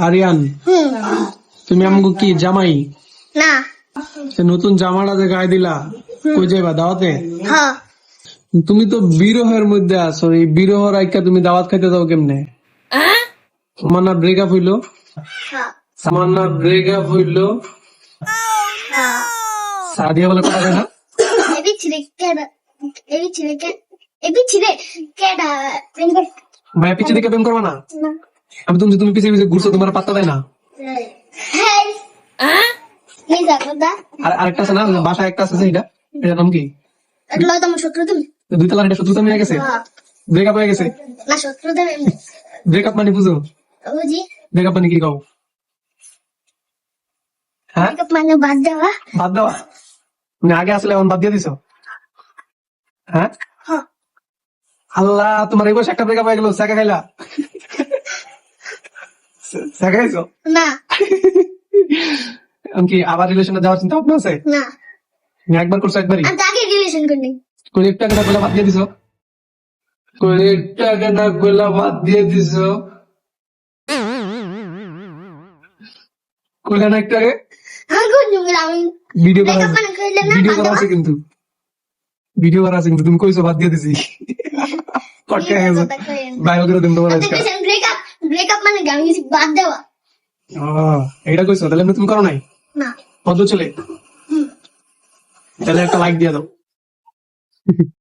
আরিয়ান, তুমি আমাকে কি জামাই? না। সে নতুন জামাটা যে গায়ে দিলা, কই যাইবা দাওয়াতে? হ্যাঁ। তুমি তো বিরহের মধ্যে আছো, এই বিরহ রাইকা তুমি দাওয়াত খাইতে দাও কেমনে? তোমার না ব্রেকআপ হইলো? হ্যাঁ। আমার না ব্রেকআপ হইলো? হ্যাঁ। সাদিয়া বলে কথা কয় না? এবি ছিড়ে কেডা? এবি ছিড়ে কেডা? ভাইয়া পিছিয়ে দিকে প্রেম করবা না? না। আমি তুমি পিছিয়ে পিছিয়ে ঘুরছো, তোমার পাত্তা দেয় না? হ্যাঁ। এই দেখো দা। আর আরেকটা আছে না, বাসায় একটা আছে সেইটা, এটার নাম কি? এগুলো তো আমার শত্রু তুমি। দুই তালার এটা শত্রুতা হয়ে গেছে, ব্রেকআপ হয়ে গেছে। না শত্রু তুমি। ব্রেকআপ মানে বুঝো? বুঝি। ব্রেকআপ মানে কি কও? হ্যাঁ, মানে বাদ দেওয়া। বাদ দেওয়া মানে আগে আসলে এখন বাদ দিয়ে দিছো? হ্যাঁ, হ্যাঁ। আল্লাহ, তোমার এই বয়সে একটা ব্রেকআপ হয়ে গেল, চাকা খাইলা? চাকা খাইছো? না। এমনকি আবার রিলেশনে যাওয়ার চিন্তা ভাবনা আছে? না। একবার করছো, একবারই? আমি তাকে রিলেশন করি। কয়েকটা কেনা বলে বাদ দিয়ে দিছো? কয়েকটা কেনা বলে বাদ দিয়ে দিছো? কইলে না একটু আগে? আমি কোন আমি ভিডিও করা ব্রেকআপ মানে কইলে না ভিডিও বাদ করা দেওয়া। আছে কিন্তু, ভিডিও করা আছে কিন্তু, তুমি কইছো বাদ দিয়ে দিছি। কটকা গেছো, বাইরে করে দিন তোমার আজকে। ব্রেকআপ মানে আমি কিছু বাদ দেওয়া। এটা কইছো, তাহলে তুমি করো নাই? না। ভদ্র ছেলে, তাহলে একটা লাইক দিয়ে দাও।